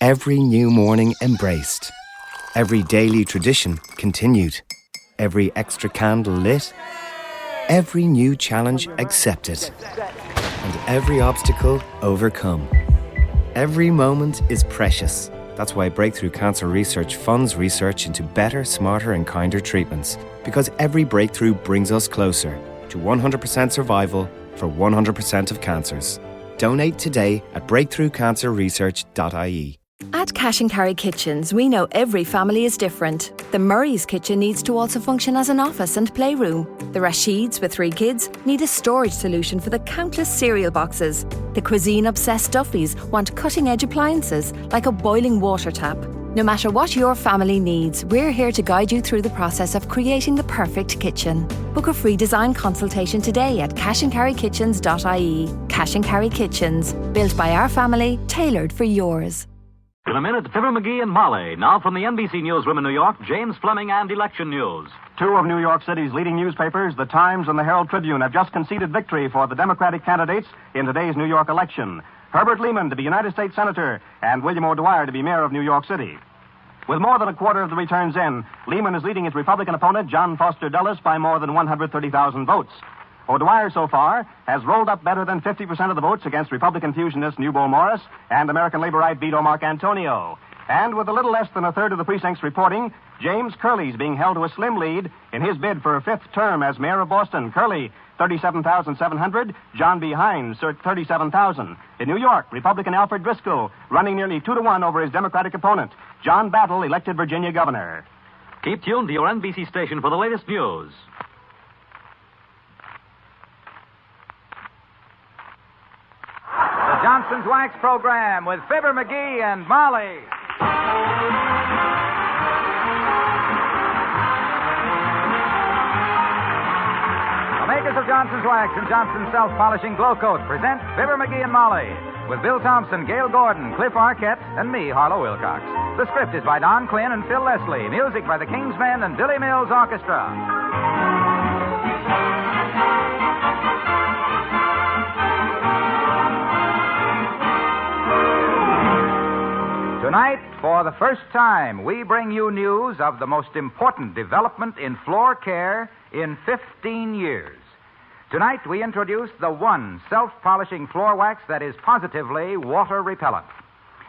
Every new morning embraced. Every daily tradition continued. Every extra candle lit. Every new challenge accepted. And every obstacle overcome. Every moment is precious. That's why Breakthrough Cancer Research funds research into better, smarter and kinder treatments. Because every breakthrough brings us closer to 100% survival for 100% of cancers. Donate today at breakthroughcancerresearch.ie. At Cash and Carry Kitchens, we know every family is different. The Murray's kitchen needs to also function as an office and playroom. The Rashids, with 3 kids, need a storage solution for the countless cereal boxes. The cuisine-obsessed Duffys want cutting-edge appliances, like a boiling water tap. No matter what your family needs, we're here to guide you through the process of creating the perfect kitchen. Book a free design consultation today at cashandcarrykitchens.ie. Cash and Carry Kitchens, built by our family, tailored for yours. In a minute, Fibber, McGee, and Molly. Now from the NBC Newsroom in New York, James Fleming and election news. 2 of New York City's leading newspapers, The Times and the Herald Tribune, have just conceded victory for the Democratic candidates in today's New York election. Herbert Lehman to be United States Senator and William O'Dwyer to be Mayor of New York City. With more than a quarter of the returns in, Lehman is leading his Republican opponent, John Foster Dulles, by more than 130,000 votes. O'Dwyer, so far, has rolled up better than 50% of the votes against Republican fusionist Newbo Morris and American laborite Vito Marcantonio. And with a little less than a third of the precincts reporting, James Curley's being held to a slim lead in his bid for a 5th term as mayor of Boston. Curley, 37,700. John B. Hines, 37,000. In New York, Republican Alfred Driscoll running nearly 2-1 over his Democratic opponent. John Battle, elected Virginia governor. Keep tuned to your NBC station for the latest news. Johnson's Wax Program with Fibber, McGee, and Molly. The makers of Johnson's Wax and Johnson's Self-Polishing Glow Coat present Fibber, McGee, and Molly with Bill Thompson, Gail Gordon, Cliff Arquette, and me, Harlow Wilcox. The script is by Don Quinn and Phil Leslie. Music by the Kingsmen and Billy Mills Orchestra. Tonight, for the first time, we bring you news of the most important development in floor care in 15 years. Tonight, we introduce the one self-polishing floor wax that is positively water-repellent.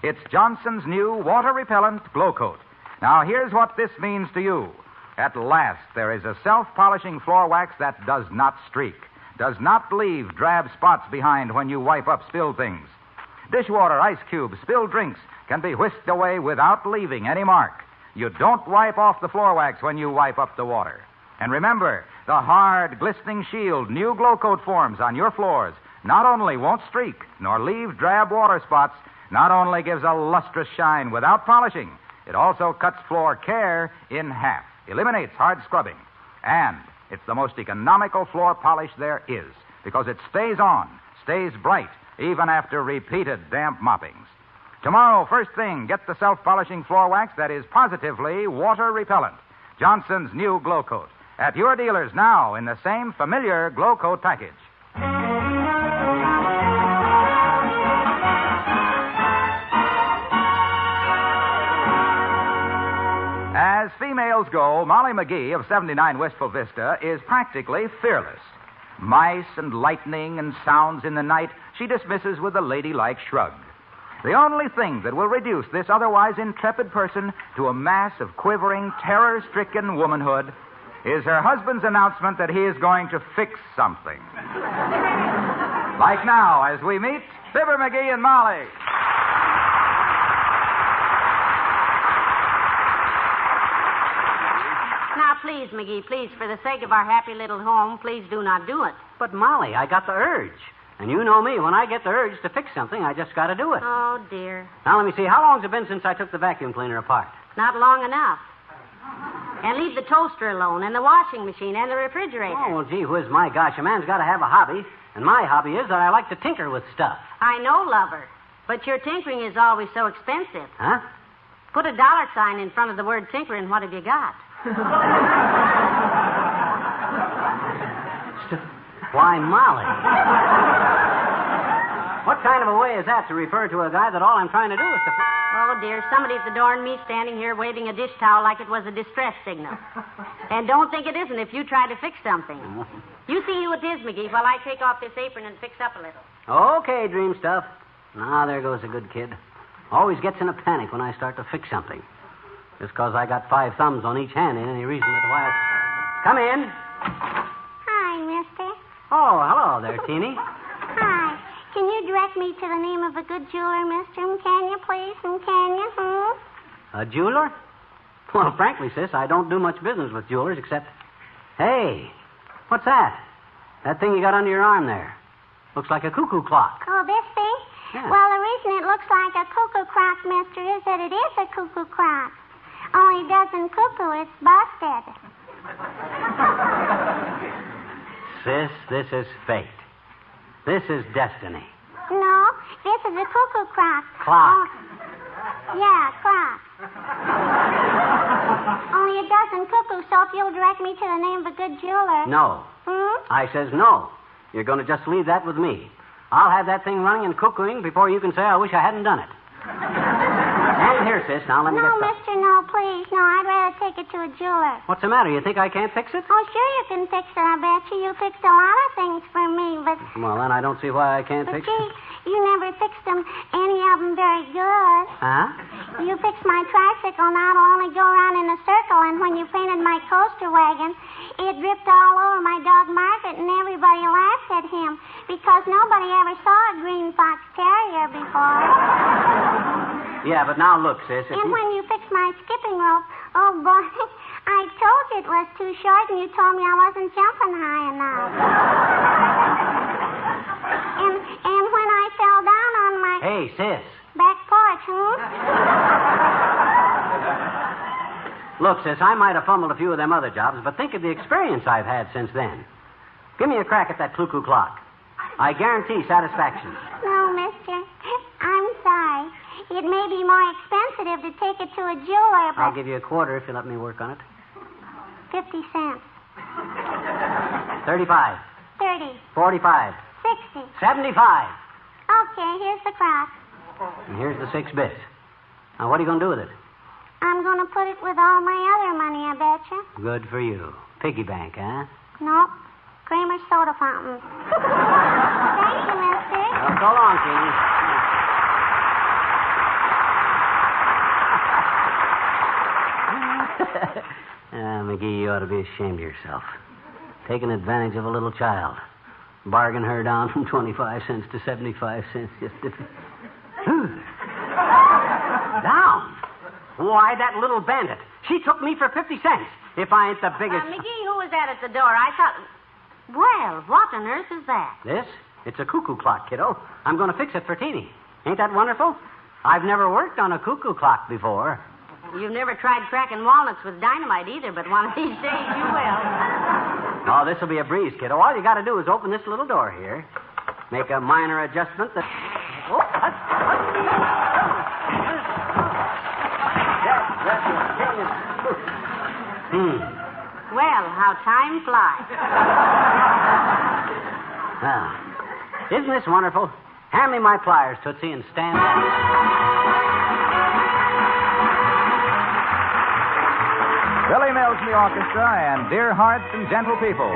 It's Johnson's new water-repellent Glow Coat. Now, here's what this means to you. At last, there is a self-polishing floor wax that does not streak, does not leave drab spots behind when you wipe up spilled things. Dishwater, ice cubes, spilled drinks can be whisked away without leaving any mark. You don't wipe off the floor wax when you wipe up the water. And remember, the hard, glistening shield new Glow Coat forms on your floors not only won't streak nor leave drab water spots, not only gives a lustrous shine without polishing, it also cuts floor care in half, eliminates hard scrubbing. And it's the most economical floor polish there is because it stays on, stays bright, even after repeated damp moppings. Tomorrow, first thing, get the self-polishing floor wax that is positively water-repellent. Johnson's new Glow Coat. At your dealers now in the same familiar Glow Coat package. As females go, Molly McGee of 79 Wistful Vista is practically fearless. Mice and lightning and sounds in the night she dismisses with a ladylike shrug. The only thing that will reduce this otherwise intrepid person to a mass of quivering, terror-stricken womanhood is her husband's announcement that he is going to fix something. Like now, as we meet Fibber, McGee, and Molly. Now, please, McGee, please, for the sake of our happy little home, please do not do it. But, Molly, I got the urge. And you know me, when I get the urge to fix something, I just got to do it. Oh, dear. Now, let me see. How long's it been since I took the vacuum cleaner apart? Not long enough. And leave the toaster alone, and the washing machine, and the refrigerator. Oh, well, gee whiz, my gosh, a man's got to have a hobby. And my hobby is that I like to tinker with stuff. I know, lover. But your tinkering is always so expensive. Huh? Put a $sign in front of the word tinker, and what have you got? Why, Molly. What kind of a way is that to refer to a guy that all I'm trying to do is to... Oh, dear, somebody at the door and me standing here waving a dish towel like it was a distress signal. And don't think it isn't if you try to fix something. You see who it is, McGee, while I take off this apron and fix up a little. Okay, dream stuff. Now, there goes a good kid. Always gets in a panic when I start to fix something. Just because I got 5 thumbs on each hand ain't any reason that why... Come in. Hi, mister. Oh, hello there, Teeny. Hi. Can you direct me to the name of a good jeweler, mister? Can you, please? Can you? A jeweler? Well, frankly, sis, I don't do much business with jewelers except... Hey, what's that? That thing you got under your arm there. Looks like a cuckoo clock. Oh, this thing? Yeah. Well, the reason it looks like a cuckoo clock, mister, is that it is a cuckoo clock. Only it doesn't cuckoo, it's busted. Sis, this is fate. This is destiny. No, this is a cuckoo clock. Clock. Yeah, clock. Only it doesn't cuckoo, so if you'll direct me to the name of a good jeweler. No. I says no. You're going to just leave that with me. I'll have that thing running and cuckooing before you can say I wish I hadn't done it. And here, sis, now let me No, get mister, no, please. No, I'd rather take it to a jeweler. What's the matter? You think I can't fix it? Oh, sure you can fix it, I bet you. You fixed a lot of things for me, but... Well, then I don't see why I can't But, fix gee, it. you never fixed them, any of them very good. Huh? You fixed my tricycle, now it'll only go around in a circle, and when you painted my coaster wagon, it dripped all over my dog Margaret, and everybody laughed at him, because nobody ever saw a green fox terrier before. Yeah, but now look, sis. And when you fixed my skipping rope, oh, boy, I told you it was too short, and you told me I wasn't jumping high enough. and when I fell down on my... Hey, sis. Back porch, Look, sis, I might have fumbled a few of them other jobs, but think of the experience I've had since then. Give me a crack at that cuckoo clock. I guarantee satisfaction. No, mister. I'm sorry. It may be more expensive to take it to a jeweler, but... I'll give you a quarter if you let me work on it. 50 cents. 35. 30. 45. 60. 75. Okay, here's the crock. And here's the 6 bits. Now, what are you going to do with it? I'm going to put it with all my other money, I betcha. Good for you. Piggy bank, huh? Nope. Kramer's soda fountain. Thank you, mister. Well, so long, Teeny. McGee, you ought to be ashamed of yourself. Taking advantage of a little child. Bargain her down from 25 cents to 75 cents just to... Down? Why, that little bandit. She took me for 50 cents. If I ain't the biggest... McGee, who was that at the door? I thought... Well, what on earth is that? This? It's a cuckoo clock, kiddo. I'm going to fix it for Teeny. Ain't that wonderful? I've never worked on a cuckoo clock before. You've never tried cracking walnuts with dynamite either, but one of these days you will. Oh, this'll be a breeze, kiddo. All you got to do is open this little door here. Make a minor adjustment that... Oh, Well, how time flies. Isn't this wonderful? Hand me my pliers, Tootsie, and stand back. Billy Mills in the orchestra and Dear Hearts and Gentle People.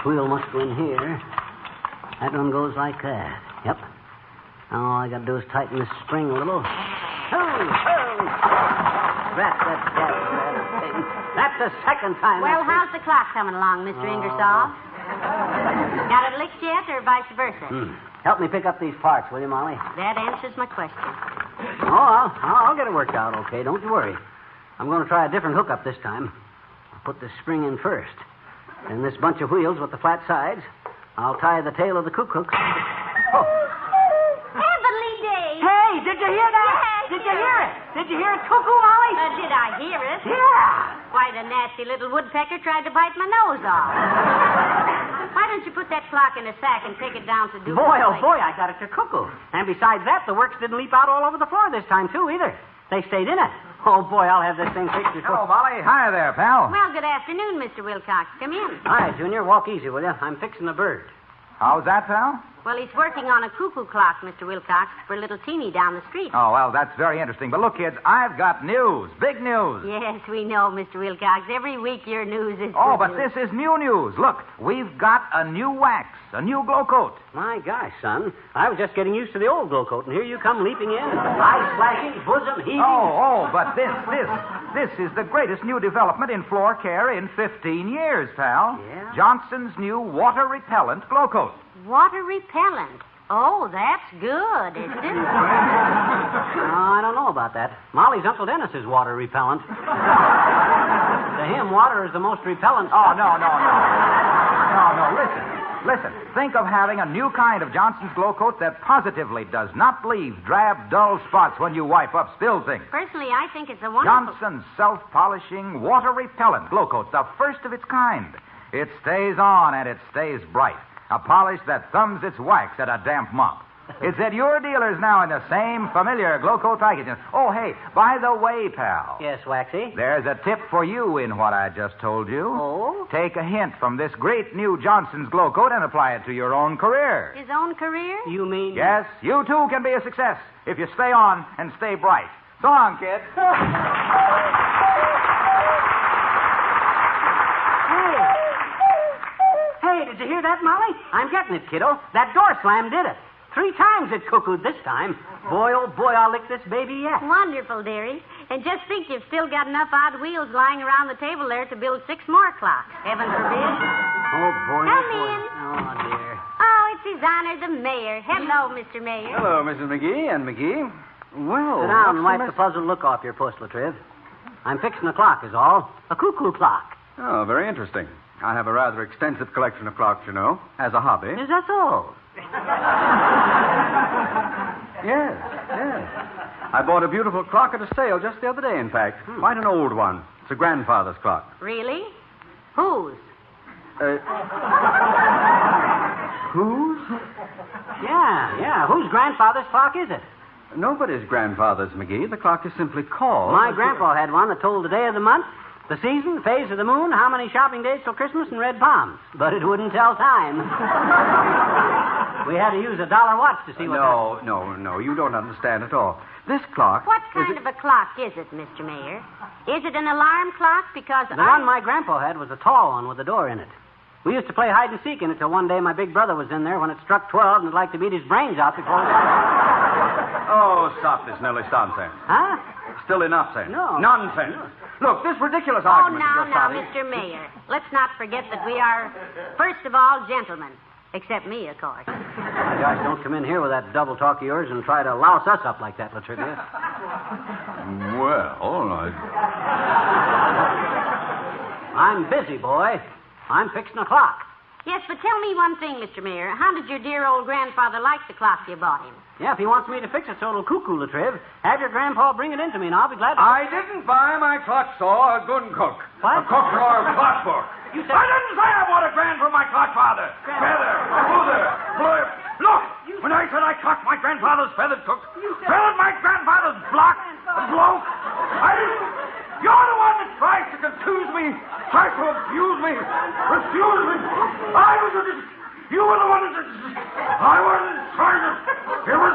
wheel must go in here. That one goes like that. Yep. All I got to do is tighten this spring a little. That's the second time. Well, how's the clock coming along, Mr. Ingersoll? Got it licked yet, or vice versa? Help me pick up these parts, will you, Molly? That answers my question. Oh, I'll get it worked out, okay. Don't you worry. I'm going to try a different hookup this time. I'll put the spring in first. And this bunch of wheels with the flat sides, I'll tie the tail of the hook. Oh. Heavenly day! Hey, did you hear that? Yes, Did you hear it? Did you hear it, Cuckoo, Molly? Did I hear it? Yeah. Why, the nasty little woodpecker tried to bite my nose off. Why don't you put that clock in a sack and take it down to Duke? Boy, oh boy, I got it to Cuckoo. And besides that, the works didn't leap out all over the floor this time, too, either. They stayed in it. Oh, boy, I'll have this thing fixed before... Hello, Molly. Hi there, pal. Well, good afternoon, Mr. Wilcox. Come in. Hi, Junior. Walk easy, will you? I'm fixing a bird. How's that, pal? Well, he's working on a cuckoo clock, Mr. Wilcox, for little Teeny down the street. Oh, well, that's very interesting. But look, kids, I've got news. Big news. Yes, we know, Mr. Wilcox. Every week your news is Oh, good but news. this is new news. Look, we've got a new wax, a new glow coat. My gosh, son. I was just getting used to the old glow coat, and here you come leaping in. Eyes flashing, bosom heaving. But this is the greatest new development in floor care in 15 years, pal. Yeah? Johnson's new water-repellent glow coat. Water repellent. Oh, that's good, isn't it? I don't know about that. Molly's Uncle Dennis is water repellent. To him, water is the most repellent Oh, stuff. no. Listen. Think of having a new kind of Johnson's glow coat that positively does not leave drab, dull spots when you wipe up spilled things. Personally, I think it's a wonderful... Johnson's self-polishing, water-repellent glow coat, the first of its kind. It stays on and it stays bright. A polish that thumbs its wax at a damp mop. It's at your dealers now in the same familiar glow coat packaging. Oh, hey, by the way, pal. Yes, Waxy? There's a tip for you in what I just told you. Oh? Take a hint from this great new Johnson's glow coat and apply it to your own career. His own career? You mean... Yes, you too can be a success if you stay on and stay bright. So long, kid. Hey, did you hear that, Molly? I'm getting it, kiddo. That door slam did it. 3 times it cuckooed this time. Boy, oh boy, I'll lick this baby yet. Wonderful, dearie. And just think you've still got enough odd wheels lying around the table there to build 6 more clocks. Heaven forbid. Oh, boy. Come oh, boy. in. Oh, dear. Oh, it's His Honor the Mayor. Hello, Mr. Mayor. Hello, Mrs. McGee and McGee. Well, Sit down and what's wipe the the puzzled look off your puss, Latriv. I'm fixing a clock, is all. A cuckoo clock. Oh, very interesting. I have a rather extensive collection of clocks, you know, as a hobby. Is that so? Yes. I bought a beautiful clock at a sale just the other day, in fact. Quite an old one. It's a grandfather's clock. Really? Whose? Whose? Yeah. Whose grandfather's clock is it? Nobody's grandfather's, McGee. The clock is simply called... My grandpa had one that told the day of the month, the season, phase of the moon, how many shopping days till Christmas, and red palms. But it wouldn't tell time. We had to use a dollar watch to see what... No, you don't understand at all. This clock... What kind of a clock is it, Mr. Mayor? Is it an alarm clock? Because The one my grandpa had was a tall one with a door in it. We used to play hide and seek in it till one day my big brother was in there when it struck 12 and would like to beat his brains out before... Oh, stop this nonsense. Huh? Still enough, then. No. Nonsense. Look, this ridiculous Oh, argument now, you're starting... Mr. Mayor. Let's not forget that we are, first of all, gentlemen. Except me, of course. My gosh, don't come in here with that double talk of yours and try to louse us up like that, Latrivia. Well, I'm busy, boy. I'm fixing a clock. Yes, but tell me one thing, Mr. Mayor. How did your dear old grandfather like the clock you bought him? Yeah, if he wants me to fix it so it'll cuckoo, Latriv, have your grandpa bring it in to me, and I'll be glad to... I didn't buy my clock saw a good cook. What? A cook or a clock book. You said... I didn't say I bought a grand for my clock father. Feather, smoother, blurb. Look, when I said I cocked my grandfather's feathered cook, feathered my grandfather's block, bloke, I didn't... You're the one that tries to confuse me, tries to abuse me, refuse me. I was a... You were the one that... I wasn't trying to... It was...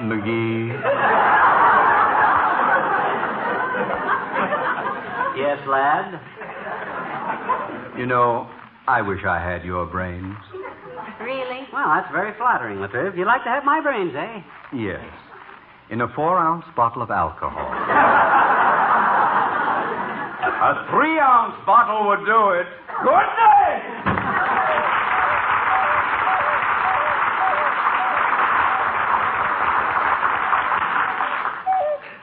McGee. Yes, lad? You know, I wish I had your brains. Really? Well, that's very flattering, Latriv. You'd like to have my brains, eh? Yes. In a 4-ounce bottle of alcohol. A 3-ounce bottle would do it. Good day!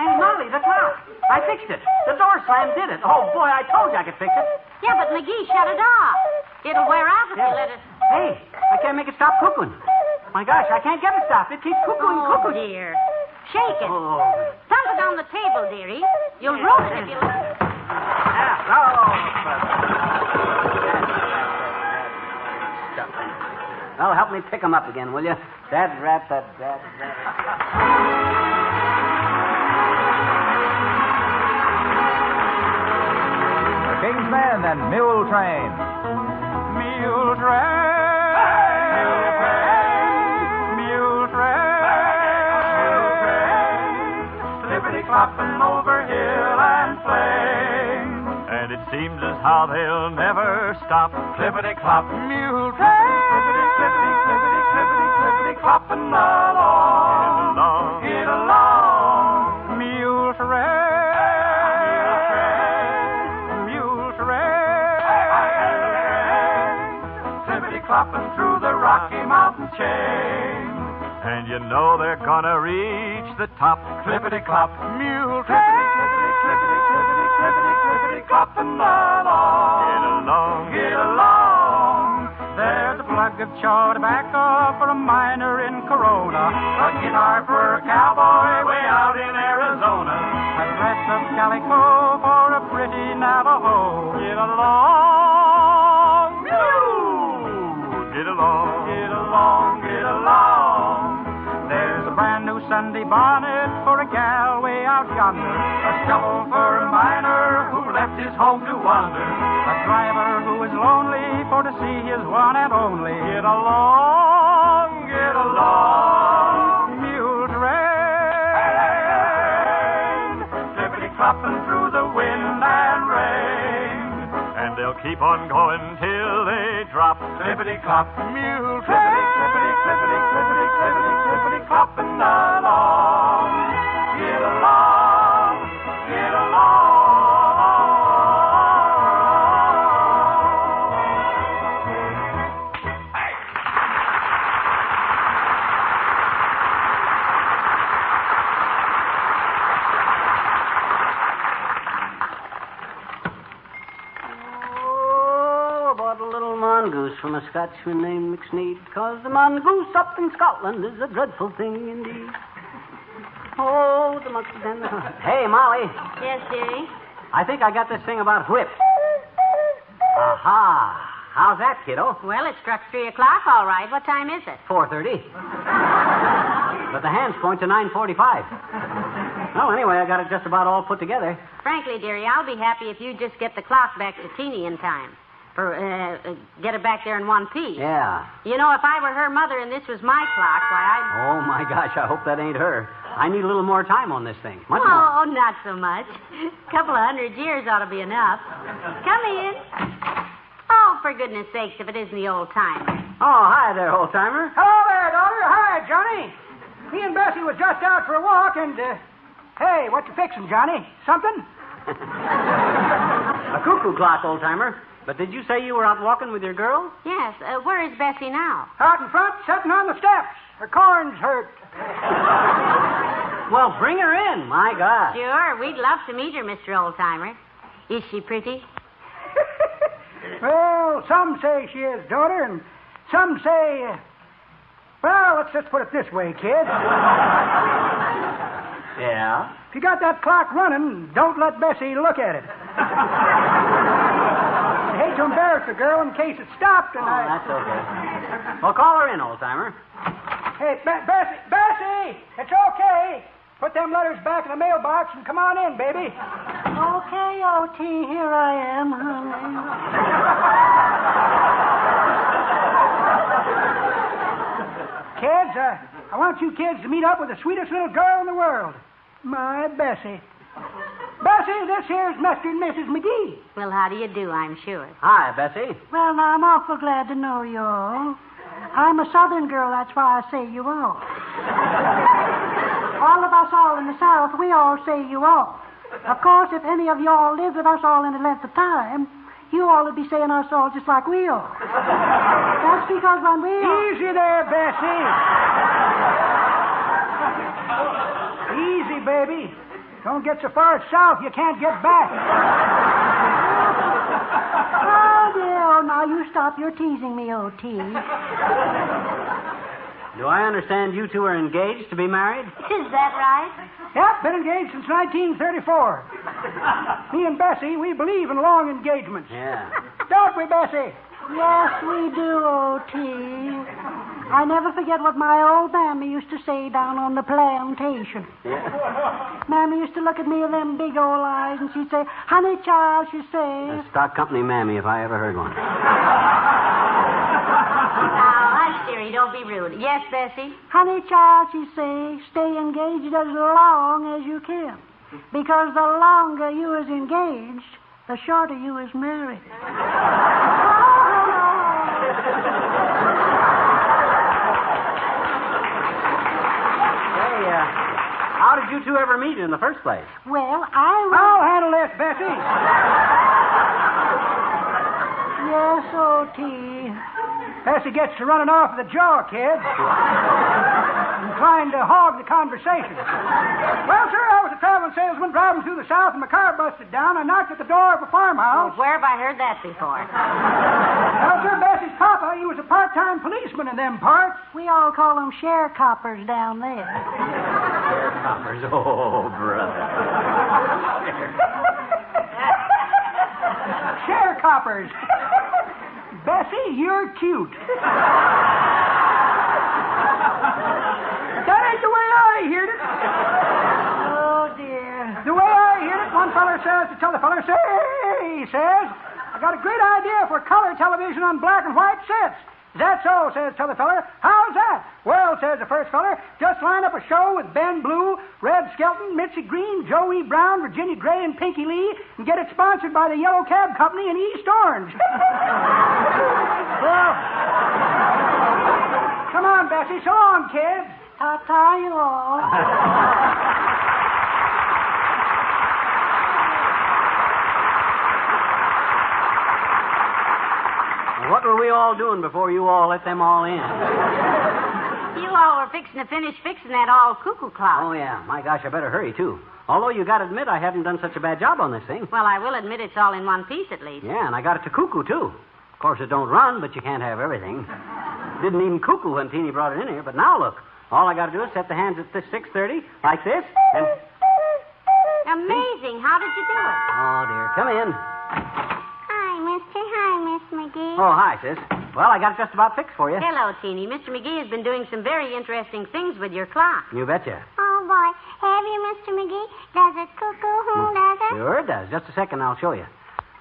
Hey, Molly, the clock. I fixed it. The door slam did it. Oh, boy, I told you I could fix it. Yeah, but McGee, shut it off. It'll wear out if you let it... Hey, I can't make it stop cuckooing. My gosh, I can't get it stopped. It keeps cuckooing, Oh, cuckooing. dear. Shake it. Oh. Thump it on the table, dearie. You'll ruin it if you... Well, help me pick 'em up again, will you? Dad rat. The King's Men and Mule Train. Mule train. Mule train. Mule train. Slippity-clopping over hill and plain. And it seems as how they'll never stop. Clippity-clop. Mule train. Clippity-clopping along. Get along. Mule train. Mule train. Clippity-clopping through the Rocky Mountain chain. And you know they're gonna reach the top. Clippity-clop. Mule train. Clippity-clopping along. Get along. Get along. There's a plug of chaw tobacco for a miner in Corona, a guitar for a cowboy way out in Arizona, a dress of calico for a pretty Navajo. Get along, get along, get along, get along. There's a brand new Sunday bonnet for a gal way out yonder, a shovel for a miner who left his home to wander, a driver who is lonely for to see his one and only. Get along, mule train, clippity-clopping through the wind and rain, and they'll keep on going till they drop. Clippity-clop, mule train, clippity-clopping along. Get along, get along. Mongoose from a Scotchman named McSneed, 'cause the mongoose up in Scotland is a dreadful thing indeed. Oh, the monkeys and the... Hey, Molly. Yes, dearie? I think I got this thing about whips. Aha. How's that, kiddo? Well, it struck 3 o'clock, all right. What time is it? 4:30. But the hands point to 9:45. Well, anyway, I got it just about all put together. Frankly, dearie, I'll be happy if you just get the clock back to Teeny in time. Get it back there in one piece. Yeah. You know, if I were her mother and this was my clock, why, I'd... Oh, my gosh, I hope that ain't her. I need a little more time on this thing. Much more. Oh, not so much. Couple of 100 years ought to be enough. Come in. Oh, for goodness sakes, if it isn't the old timer. Oh, hi there, old-timer. Hello there, daughter. Hi, Johnny. Me and Bessie was just out for a walk, and, hey, what you fixing, Johnny? Something? A cuckoo clock, old-timer. But did you say you were out walking with your girl? Yes. Where is Bessie now? Out in front, sitting on the steps. Her corn's hurt. Well, bring her in. My God. Sure. We'd love to meet her, Mr. Oldtimer. Is she pretty? Well, some say she is, daughter, and some say... well, let's just put it this way, kid. Yeah? If you got that clock running, don't let Bessie look at it. I hate to embarrass the girl in case it stopped, and That's okay. Well, call her in, old-timer. Hey, Bessie! It's okay. Put them letters back in the mailbox and come on in, baby. Okay, O.T., here I am, honey. Kids, I want you kids to meet up with the sweetest little girl in the world. My Bessie. Bessie, this here's Mr. and Mrs. McGee. Well, how do you do, I'm sure. Hi, Bessie. Well, now, I'm awful glad to know you all. I'm a Southern girl, that's why I say you all. All of us all in the South, we all say you all. Of course, if any of you all lived with us all in a length of time, you all would be saying us all just like we all. That's because when we all... Easy there, Bessie. Easy, baby. Don't get so far south you can't get back. Oh, dear. Oh, now you stop. You're teasing me, O.T. Do I understand you two are engaged to be married? Is that right? Yep, been engaged since 1934. Me and Bessie, we believe in long engagements. Yeah. Don't we, Bessie? Yes, we do, O.T. I never forget what my old mammy used to say down on the plantation. Yeah. Mammy used to look at me with them big old eyes, and she'd say, honey, child, she'd say... A stock company mammy, if I ever heard one. Now, hush, dearie, don't be rude. Yes, Bessie? Honey, child, she'd say, stay engaged as long as you can. Because the longer you is engaged, the shorter you is married. How did you two ever meet in the first place? Well, I'll handle this, Bessie. Yes, O.T. Bessie gets to running off the jaw, kids. Inclined to hog the conversation. Well, sir, I was a traveling salesman driving through the South, and my car busted down. I knocked at the door of a farmhouse. Well, where have I heard that before? Well, sir, Bessie's papa, he was a part-time policeman in them parts. We all call them sharecroppers down there. Sharecroppers? Oh, brother. Sharecroppers. Bessie, you're cute. That ain't the way I heard it. Oh, dear. The way I heard it, one feller says to t'other feller, say, he says, I got a great idea for color television on black and white sets. Is that so, says t'other feller. How's that? Well, says the first feller, just line up a show with Ben Blue, Red Skelton, Mitzi Green, Joey Brown, Virginia Gray, and Pinky Lee, and get it sponsored by the Yellow Cab Company in East Orange. Well, come on, Bessie. So long, kids. Ta-ta, you all. What were we all doing before you all let them all in? You all were fixing to finish fixing that all cuckoo clock. Oh, yeah. My gosh, I better hurry, too. Although you got to admit I haven't done such a bad job on this thing. Well, I will admit it's all in one piece at least. Yeah, and I got it to Cuckoo, too. Of course, it don't run, but you can't have everything. Didn't even cuckoo when Teeny brought it in here, but now look. All I got to do is set the hands at this 6:30, like this, and... Amazing. How did you do it? Oh, dear. Come in. Hi, mister. Hi, Miss McGee. Oh, hi, sis. Well, I got it just about fixed for you. Hello, Teeny. Mr. McGee has been doing some very interesting things with your clock. You betcha. Oh, boy. Have you, Mr. McGee? Does it cuckoo? Who does it? Sure it does. Just a second, I'll show you.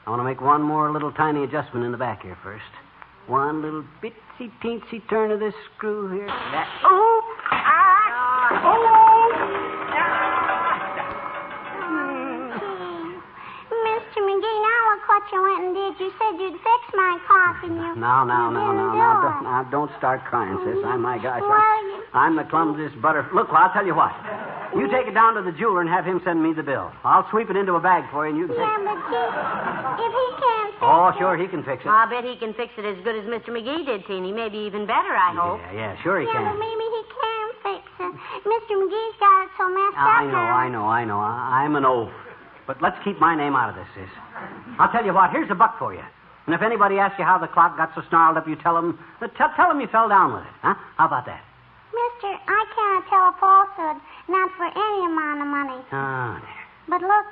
I want to make one more little tiny adjustment in the back here first. One little bitsy teensy turn of this screw here. That. Oh! Ah! Oh! Mr. McGee, now look what you went and did. You said you'd fix my clock, and you... Now, didn't don't start crying, sis. My gosh. Well, I'm the clumsiest butter... Look, well, I'll tell you what. You take it down to the jeweler and have him send me the bill. I'll sweep it into a bag for you, and you can Yeah, take it. but if he can't fix Oh, it... sure, he can fix it. I'll bet he can fix it as good as Mr. McGee did, Teeny. Maybe even better, I hope. Yeah, sure he Yeah, can. but maybe he can fix it. Mr. McGee's got it so messed up. I know. I'm an oaf. But let's keep my name out of this, sis. I'll tell you what, here's a buck for you. And if anybody asks you how the clock got so snarled up, you tell them you fell down with it. Huh? How about that? Mister, I cannot tell a falsehood, not for any amount of money. Oh, there. But look,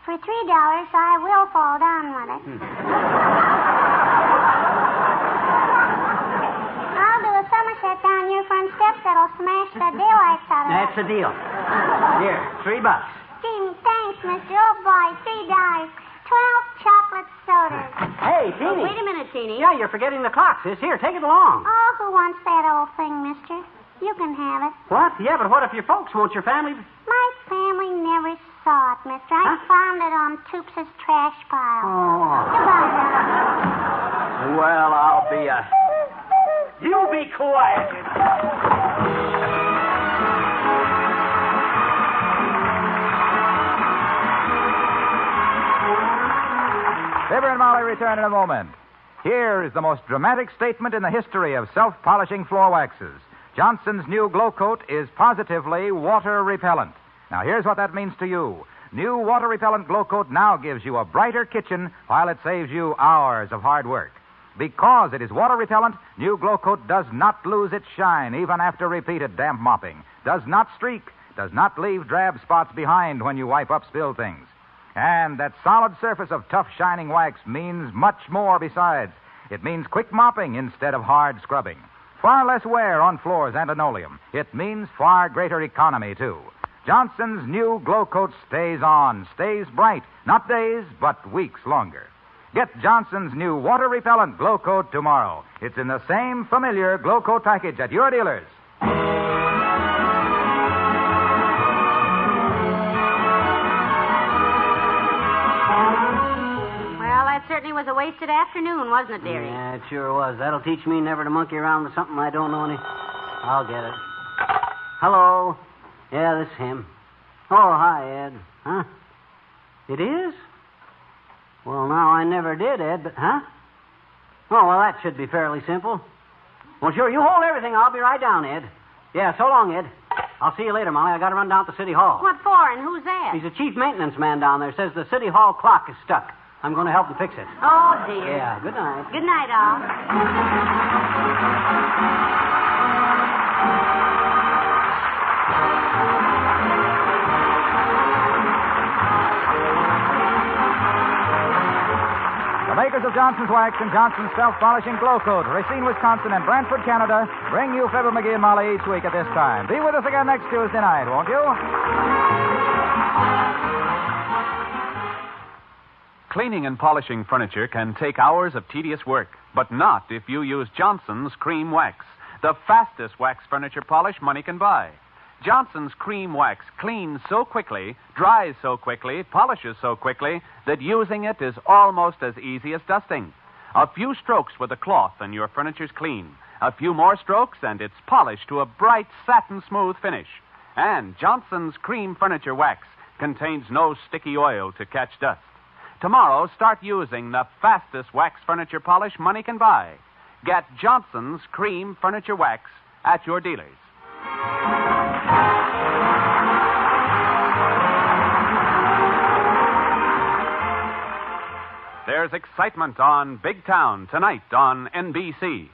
for $3, I will fall down with it. I'll do a somerset down your front steps that'll smash the daylights out of it. That's the deal. Here, $3. Thanks, mister. Oh, boy, $3. 12 chocolate sodas. Hey, Teeny. Wait a minute, Teeny. Yeah, you're forgetting the clock, sis. Here, take it along. Oh, who wants that old thing, mister? You can have it. What? Yeah, but what if your folks want your family? My family never saw it, mister. I found it on Toops' trash pile. Oh. Goodbye, now. Well, I'll be a... You be quiet. Fibber and Molly return in a moment. Here is the most dramatic statement in the history of self-polishing floor waxes. Johnson's new Glow Coat is positively water repellent. Now, here's what that means to you. New water repellent Glow Coat now gives you a brighter kitchen while it saves you hours of hard work. Because it is water repellent, new Glow Coat does not lose its shine even after repeated damp mopping, does not streak, does not leave drab spots behind when you wipe up spilled things. And that solid surface of tough, shining wax means much more besides. It means quick mopping instead of hard scrubbing. Far less wear on floors and linoleum. It means far greater economy, too. Johnson's new Glow Coat stays on, stays bright, not days, but weeks longer. Get Johnson's new water-repellent Glow Coat tomorrow. It's in the same familiar Glow Coat package at your dealers. Well, that certainly was a wasted afternoon, wasn't it, dearie? Yeah, it sure was. That'll teach me never to monkey around with something I don't know any... I'll get it. Hello? Yeah, this is him. Oh, hi, Ed. Huh? It is? Well, now, I never did, Ed, but... Huh? Oh, well, that should be fairly simple. Well, sure, you hold everything. I'll be right down, Ed. Yeah, so long, Ed. I'll see you later, Molly. I got to run down to City Hall. What for, and who's that? He's a chief maintenance man down there. Says the City Hall clock is stuck. I'm going to help him fix it. Oh, dear. Yeah, good night. Good night, all. The makers of Johnson's Wax and Johnson's Self-Polishing Glow Coat, Racine, Wisconsin, and Brantford, Canada, bring you Fibber, McGee, and Molly each week at this time. Be with us again next Tuesday night, won't you? Cleaning and polishing furniture can take hours of tedious work, but not if you use Johnson's Cream Wax, the fastest wax furniture polish money can buy. Johnson's Cream Wax cleans so quickly, dries so quickly, polishes so quickly that using it is almost as easy as dusting. A few strokes with a cloth and your furniture's clean. A few more strokes and it's polished to a bright satin smooth finish. And Johnson's Cream Furniture Wax contains no sticky oil to catch dust. Tomorrow, start using the fastest wax furniture polish money can buy. Get Johnson's Cream Furniture Wax at your dealers. There's excitement on Big Town tonight on NBC.